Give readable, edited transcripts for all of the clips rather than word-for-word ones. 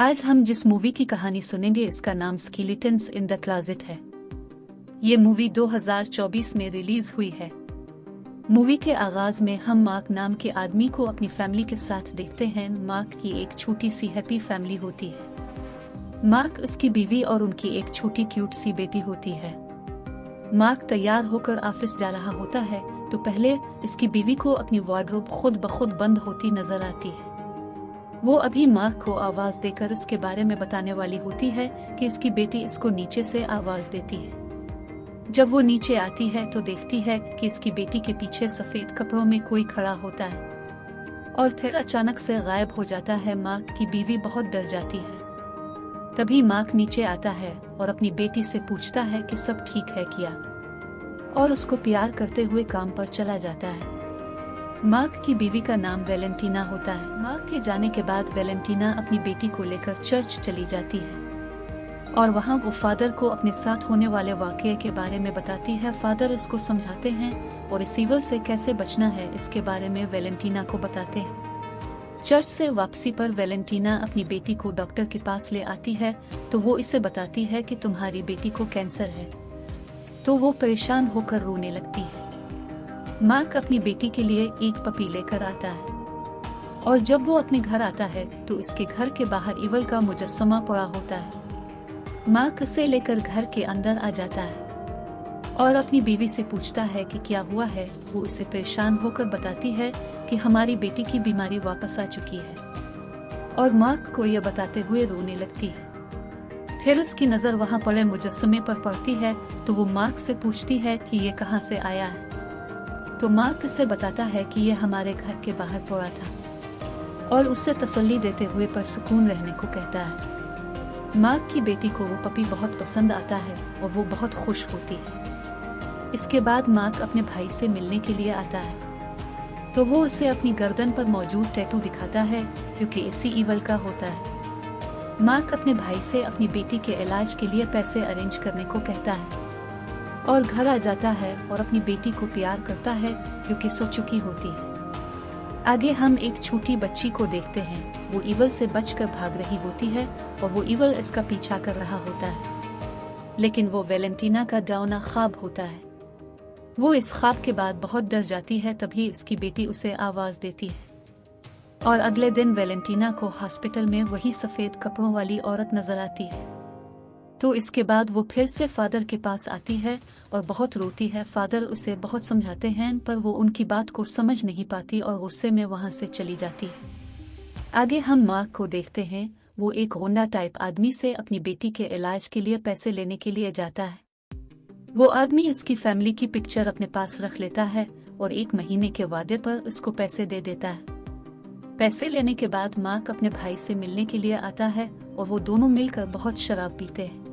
आज हम जिस मूवी की कहानी सुनेंगे इसका नाम स्केलेटन्स इन द क्लोजेट है। ये मूवी 2024 में रिलीज हुई है। मूवी के आगाज में हम मार्क नाम के आदमी को अपनी फैमिली के साथ देखते हैं। मार्क की एक छोटी सी हैप्पी फैमिली होती है। मार्क, उसकी बीवी और उनकी एक छोटी क्यूट सी बेटी होती है। मार्क तैयार होकर ऑफिस जा रहा होता है तो पहले इसकी बीवी को अपनी वार्डरोब खुद ब खुद बंद होती नजर आती है। वो अभी मार्क को आवाज देकर इसके बारे में बताने वाली होती है कि इसकी बेटी इसको नीचे से आवाज देती है। जब वो नीचे आती है तो देखती है कि इसकी बेटी के पीछे सफेद कपड़ों में कोई खड़ा होता है और फिर अचानक से गायब हो जाता है। मार्क की बीवी बहुत डर जाती है। तभी मार्क नीचे आता है और अपनी बेटी से पूछता है कि सब ठीक है क्या, और उसको प्यार करते हुए काम पर चला जाता है। मार्क की बीवी का नाम वेलेंटीना होता है। मार्क के जाने के बाद वेलेंटीना अपनी बेटी को लेकर चर्च चली जाती है और वहाँ वो फादर को अपने साथ होने वाले वाकये के बारे में बताती है। फादर इसको समझाते हैं और इस ईवल से कैसे बचना है इसके बारे में वेलेंटीना को बताते हैं। चर्च से वापसी पर वेलेंटीना अपनी बेटी को डॉक्टर के पास ले आती है तो वो इसे बताती है कि तुम्हारी बेटी को कैंसर है। तो वो परेशान होकर रोने लगती है। मार्क अपनी बेटी के लिए एक पपी लेकर आता है और जब वो अपने घर आता है तो इसके घर के बाहर ईवल का मुजस्समा पड़ा होता है। मार्क उसे लेकर घर के अंदर आ जाता है और अपनी बीवी से पूछता है कि क्या हुआ है। वो उसे परेशान होकर बताती है कि हमारी बेटी की बीमारी वापस आ चुकी है और मार्क को यह बताते हुए रोने लगती है। फिर उसकी नजर वहाँ पड़े मुजस्समे पर पड़ती है तो वो मार्क से पूछती है कि ये कहाँ से आया है। तो मार्क उसे बताता है कि ये हमारे घर के बाहर पड़ा था और उसे तसल्ली देते हुए पर सुकून रहने को कहता है। मार्क की बेटी को वो पपी बहुत पसंद आता है और वो बहुत खुश होती है। इसके बाद मार्क अपने भाई से मिलने के लिए आता है तो वो उसे अपनी गर्दन पर मौजूद टैटू दिखाता है क्योंकि इसी ईवल का होता है। मार्क अपने भाई से अपनी बेटी के इलाज के लिए पैसे अरेंज करने को कहता है और घर आ जाता है और अपनी बेटी को प्यार करता है क्योंकि सो चुकी होती है। आगे हम एक छोटी बच्ची को देखते हैं। वो ईवल से बचकर भाग रही होती है और वो ईवल इसका पीछा कर रहा होता है, लेकिन वो वेलेंटीना का डरावना ख्वाब होता है। वो इस ख्वाब के बाद बहुत डर जाती है। तभी उसकी बेटी उसे आवाज देती है और अगले दिन वेलेंटीना को हॉस्पिटल में वही सफेद कपड़ों वाली औरत नजर आती है। तो इसके बाद वो फिर से फादर के पास आती है और बहुत रोती है। फादर उसे बहुत समझाते हैं पर वो उनकी बात को समझ नहीं पाती और गुस्से में वहाँ से चली जाती है। आगे हम मार्क को देखते हैं। वो एक गुंडा टाइप आदमी से अपनी बेटी के इलाज के लिए पैसे लेने के लिए जाता है। वो आदमी उसकी फैमिली की पिक्चर अपने पास रख लेता है और 1 महीने के वादे पर उसको पैसे दे देता है। पैसे लेने के बाद मार्क अपने भाई से मिलने के लिए आता है और वो दोनों मिलकर बहुत शराब पीते हैं।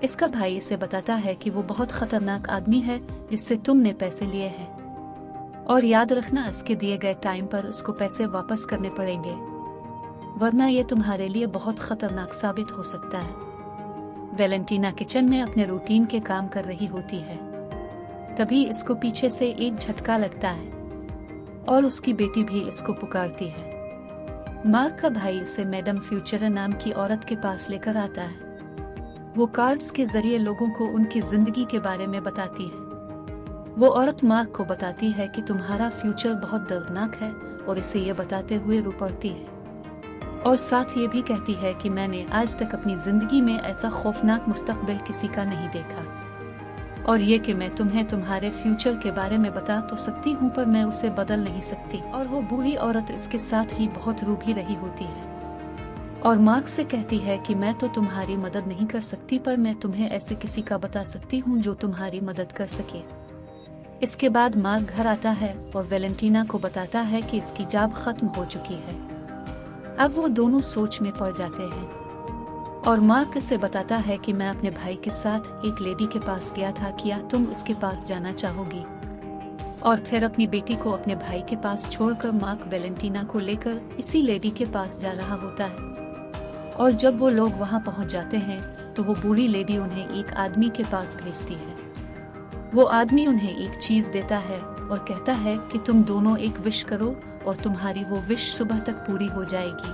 इसका भाई इसे बताता है कि वो बहुत खतरनाक आदमी है जिससे तुमने पैसे लिए हैं और याद रखना इसके दिए गए टाइम पर उसको पैसे वापस करने पड़ेंगे, वरना ये तुम्हारे लिए बहुत खतरनाक साबित हो सकता है। वेलेंटीना किचन में अपने रूटीन के काम कर रही होती है। तभी इसको पीछे से एक झटका लगता है और उसकी बेटी भी इसको पुकारती है। मार्क का भाई इसे मैडम फ्यूचर नाम की औरत के पास लेकर आता है। वो कार्ड्स के जरिए लोगों को उनकी जिंदगी के बारे में बताती है। वो औरत मार्क को बताती है कि तुम्हारा फ्यूचर बहुत दर्दनाक है और इसे ये बताते हुए रो पड़ती है और साथ ये भी कहती है कि मैंने आज तक अपनी जिंदगी में ऐसा खौफनाक मुस्तकबिल किसी का नहीं देखा और ये कि मैं तुम्हें तुम्हारे फ्यूचर के बारे में बता तो सकती हूँ पर मैं उसे बदल नहीं सकती। और वो बूढ़ी औरत इसके साथ ही बहुत रो भी रही होती है और मार्क से कहती है कि मैं तो तुम्हारी मदद नहीं कर सकती पर मैं तुम्हें ऐसे किसी का बता सकती हूँ जो तुम्हारी मदद कर सके। इसके बाद मार्क घर आता है और वेलेंटीना को बताता है कि इसकी जाब खत्म हो चुकी है। अब वो दोनों सोच में पड़ जाते हैं और मार्क इसे बताता है कि मैं अपने भाई के साथ एक लेडी के पास गया था, क्या तुम उसके पास जाना चाहोगी? और फिर अपनी बेटी को अपने भाई के पास छोड़कर मार्क वेलेंटीना को लेकर इसी लेडी के पास जा रहा होता है और जब वो लोग वहां पहुंच जाते हैं तो वो बूढ़ी लेडी उन्हें एक आदमी के पास भेजती है। वो आदमी उन्हें एक चीज देता है और कहता है कि तुम दोनों एक विश करो और तुम्हारी वो विश सुबह तक पूरी हो जाएगी।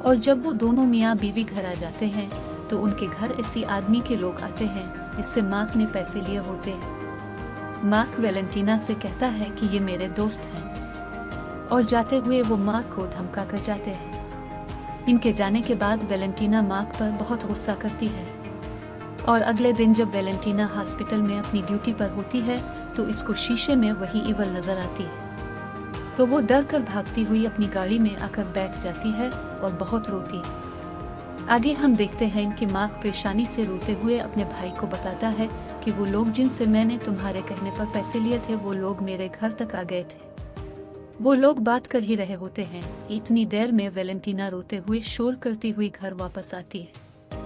और जब वो दोनों मियाँ बीवी घर आ जाते हैं तो उनके घर इसी आदमी के लोग आते हैं जिससे मार्क ने पैसे लिए होते हैं। मार्क वैलेंटीना से कहता है कि ये मेरे दोस्त हैं और जाते हुए वो मार्क को धमका कर जाते हैं। इनके जाने के बाद वैलेंटीना मार्क पर बहुत गुस्सा करती है और अगले दिन जब वैलेंटीना हॉस्पिटल में अपनी ड्यूटी पर होती है तो इसको शीशे में वही इवल नजर आती है। तो वो डर कर भागती हुई अपनी गाड़ी में आकर बैठ जाती है और बहुत रोती है। आगे हम देखते हैं कि मार्क परेशानी से रोते हुए अपने भाई को बताता है कि वो लोग जिनसे मैंने तुम्हारे कहने पर पैसे लिए थे वो लोग मेरे घर तक आ गए थे। वो लोग बात कर ही रहे होते हैं। इतनी देर में वैलेंटीना रोते हुए शोर करती हुई घर वापस आती है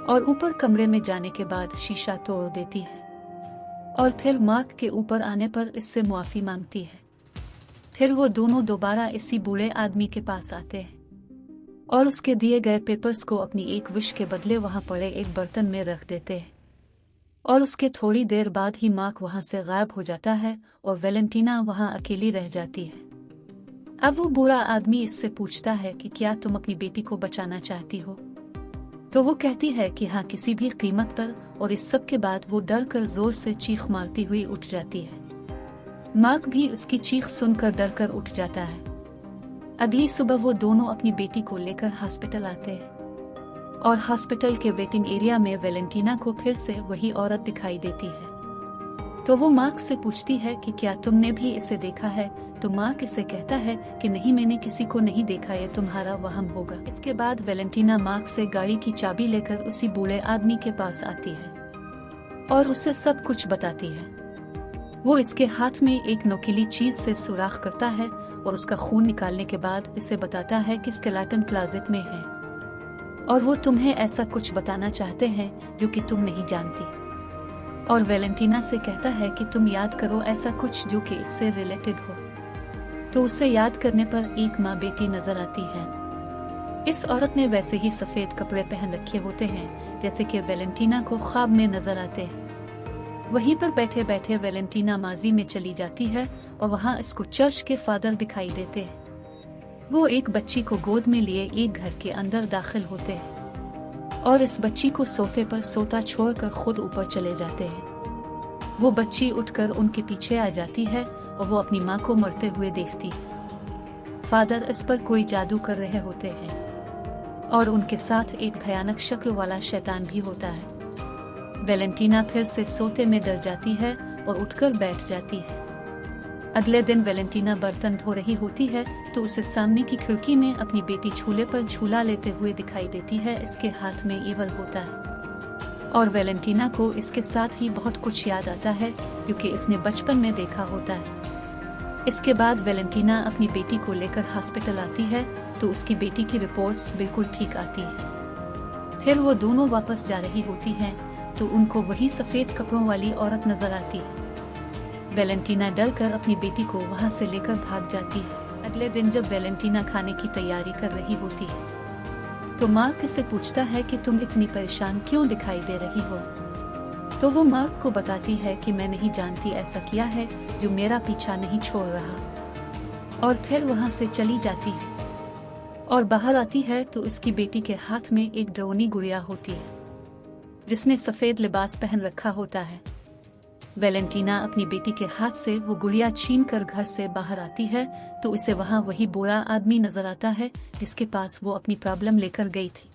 और ऊपर कमरे में जाने के बाद शीशा तोड़ देती है और फिर मार्क के ऊपर आने पर इससे मुआफी मांगती है। फिर वो दोनों दोबारा इसी बूढ़े आदमी के पास आते हैं और उसके दिए गए पेपर्स को अपनी एक विश के बदले वहां पड़े एक बर्तन में रख देते हैं और उसके थोड़ी देर बाद ही मार्क वहां से गायब हो जाता है और वैलेंटीना वहां अकेली रह जाती है। अब वो बूढ़ा आदमी इससे पूछता है कि क्या तुम अपनी बेटी को बचाना चाहती हो? तो वो कहती है कि हाँ, किसी भी कीमत पर। और इस सब के बाद वो डर कर जोर से चीख मारती हुई उठ जाती है। मार्क भी उसकी चीख सुनकर डर कर उठ जाता है। अगली सुबह वो दोनों अपनी बेटी को लेकर हॉस्पिटल आते हैं और हॉस्पिटल के वेटिंग एरिया में वैलेंटीना को फिर से वही औरत दिखाई देती है। तो वो मार्क से पूछती है कि क्या तुमने भी इसे देखा है? तो मार्क इसे कहता है कि नहीं, मैंने किसी को नहीं देखा, ये तुम्हारा वहम होगा। इसके बाद वैलेंटीना मार्क से गाड़ी की चाबी लेकर उसी बूढ़े आदमी के पास आती है और उसे सब कुछ बताती है। वो इसके हाथ में एक नुकीली चीज से सुराख करता है और उसका खून निकालने के बाद इसे बताता है कि स्केलेटन क्लोजेट में है और वो तुम्हें ऐसा कुछ बताना चाहते हैं जो कि तुम नहीं जानती। और वैलेंटीना से कहता है कि तुम याद करो ऐसा कुछ जो कि इससे रिलेटेड हो। तो उसे याद करने पर एक माँ बेटी नजर आती है। इस औरत ने वैसे ही सफेद कपड़े पहन रखे होते हैं जैसे कि वैलेंटीना को ख्वाब में नजर आते हैं। वहीं पर बैठे बैठे वैलेंटीना माजी में चली जाती है और वहाँ इसको चर्च के फादर दिखाई देते हैं। वो एक बच्ची को गोद में लिए एक घर के अंदर दाखिल होते हैं और इस बच्ची को सोफे पर सोता छोड़कर खुद ऊपर चले जाते हैं। वो बच्ची उठकर उनके पीछे आ जाती है और वो अपनी माँ को मरते हुए देखती है। फादर इस पर कोई जादू कर रहे होते हैं और उनके साथ एक भयानक शक्ल वाला शैतान भी होता है। वैलेंटीना फिर से सोते में डर जाती है और उठकर बैठ जाती है। अगले दिन वैलेंटीना बर्तन धो रही होती है तो उसे सामने की खिड़की में अपनी बेटी झूले पर झूला लेते हुए दिखाई देती है। इसके हाथ में ईवल होता है और वैलेंटीना को इसके साथ ही बहुत कुछ याद आता है क्योंकि इसने बचपन में देखा होता है। इसके बाद वैलेंटीना अपनी बेटी को लेकर हॉस्पिटल आती है तो उसकी बेटी की रिपोर्ट्स बिल्कुल ठीक आती है। फिर वो दोनों वापस जा रही होती हैं तो उनको वही सफेद कपड़ों वाली औरत नजर आती है। वैलेंटीना डर कर अपनी बेटी को वहां से लेकर भाग जाती है। अगले दिन जब वैलेंटीना खाने की तैयारी कर रही होती है तो मार्क से पूछता है कि तुम इतनी परेशान क्यों दिखाई दे रही हो? तो वो मार्क को बताती है कि मैं नहीं जानती ऐसा किया है जो मेरा पीछा नहीं छोड़ रहा। और फिर वहां से चली जाती है और बाहर आती है तो इसकी बेटी के हाथ में एक ड्रोनी गुड़िया होती है जिसने सफेद लिबास पहन रखा होता है। वैलेंटीना अपनी बेटी के हाथ से वो गुड़िया छीन कर घर से बाहर आती है तो उसे वहाँ वही बूढ़ा आदमी नजर आता है जिसके पास वो अपनी प्रॉब्लम लेकर गई थी।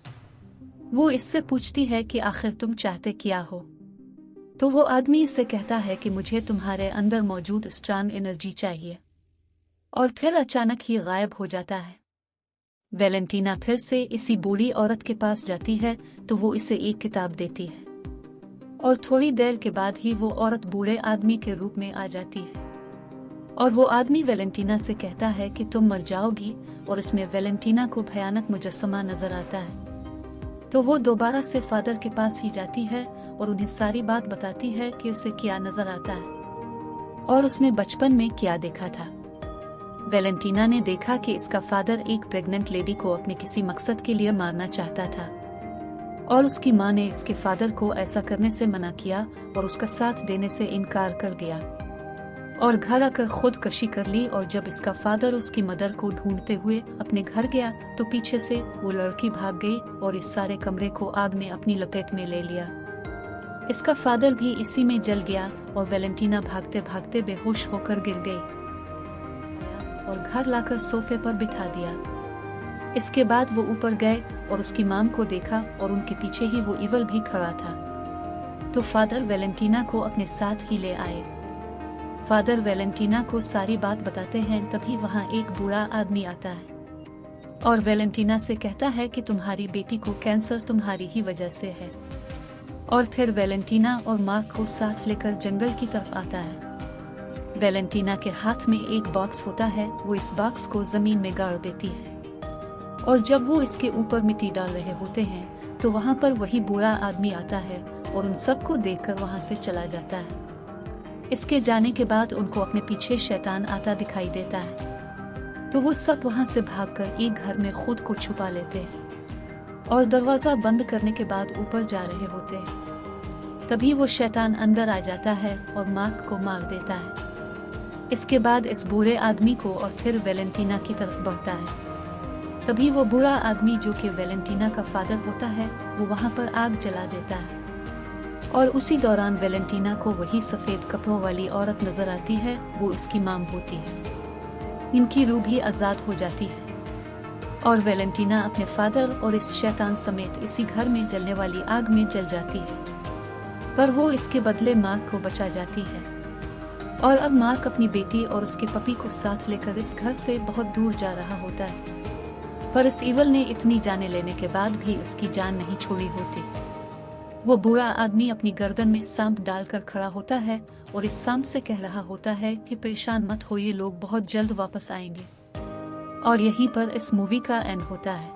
वो इससे पूछती है कि आखिर तुम चाहते क्या हो? तो वो आदमी इससे कहता है कि मुझे तुम्हारे अंदर मौजूद स्ट्रांग एनर्जी चाहिए और फिर अचानक ही गायब हो जाता है। वैलेंटीना फिर से इसी बूढ़ी औरत के पास जाती है तो वो इसे एक किताब देती है और थोड़ी देर के बाद ही वो औरत बूढ़े आदमी के रूप में आ जाती है और वो आदमी वैलेंटीना से कहता है कि तुम मर जाओगी और इसमें वैलेंटीना को भयानक मुजस्समा नजर आता है। तो वो दोबारा से फादर के पास ही जाती है और उन्हें सारी बात बताती है कि उसे क्या नजर आता है और उसने बचपन में क्या देखा था। वैलेंटीना ने देखा कि इसका फादर एक प्रेग्नेंट लेडी को अपने किसी मकसद के लिए मारना चाहता था और उसकी माँ ने इसके फादर को ऐसा करने से मना किया और उसका साथ देने से इनकार कर दिया। और घर आकर खुदकशी कर ली। और जब इसका फादर उसकी मदर को ढूंढते हुए अपने घर गया तो पीछे से वो लड़की भाग गई और इस सारे कमरे को आग ने अपनी लपेट में ले लिया। इसका फादर भी इसी में जल गया और वैलेंटीना भागते भागते बेहोश होकर गिर गई और घर लाकर सोफे पर बिठा दिया। इसके बाद वो ऊपर गए और उसकी माम को देखा और उनके पीछे ही वो इवल भी खड़ा था। तो फादर वैलेंटीना को अपने साथ ही ले आए। फादर वैलेंटीना को सारी बात बताते हैं। तभी वहाँ एक बूढ़ा आदमी आता है और वैलेंटीना से कहता है कि तुम्हारी बेटी को कैंसर तुम्हारी ही वजह से है। और फिर वैलेंटीना और मार्क को साथ लेकर जंगल की तरफ आता है। वैलेंटीना के हाथ में एक बॉक्स होता है। वो इस बॉक्स को जमीन में गाड़ देती है और जब वो इसके ऊपर मिट्टी डाल रहे होते हैं तो वहाँ पर वही बूढ़ा आदमी आता है और उन सबको देखकर वहाँ से चला जाता है। इसके जाने के बाद उनको अपने पीछे शैतान आता दिखाई देता है। तो वो सब वहाँ से भागकर एक घर में खुद को छुपा लेते हैं और दरवाजा बंद करने के बाद ऊपर जा रहे होते हैं। तभी वो शैतान अंदर आ जाता है और मार्क को मार देता है। इसके बाद इस बूढ़े आदमी को और फिर वैलेंटीना की तरफ बढ़ता है। तभी वो बूढ़ा आदमी जो कि वैलेंटीना का फादर होता है वो वहाँ पर आग जला देता है और उसी दौरान वैलेंटीना को वही सफेद कपड़ों वाली औरत नजर आती है। वो इसकी माम होती है। इनकी रूह भी आजाद हो जाती है और वैलेंटीना अपने फादर और इस शैतान समेत इसी घर में जलने वाली आग में जल जाती है। पर वो इसके बदले मार्क को बचा जाती है और अब मार्क अपनी बेटी और उसके पपी को साथ लेकर इस घर से बहुत दूर जा रहा होता है। पर इस इवल ने इतनी जाने लेने के बाद भी इसकी जान नहीं छोड़ी होती। वो बूढ़ा आदमी अपनी गर्दन में सांप डालकर खड़ा होता है और इस सांप से कह रहा होता है कि परेशान मत हो, ये लोग बहुत जल्द वापस आएंगे। और यहीं पर इस मूवी का एंड होता है।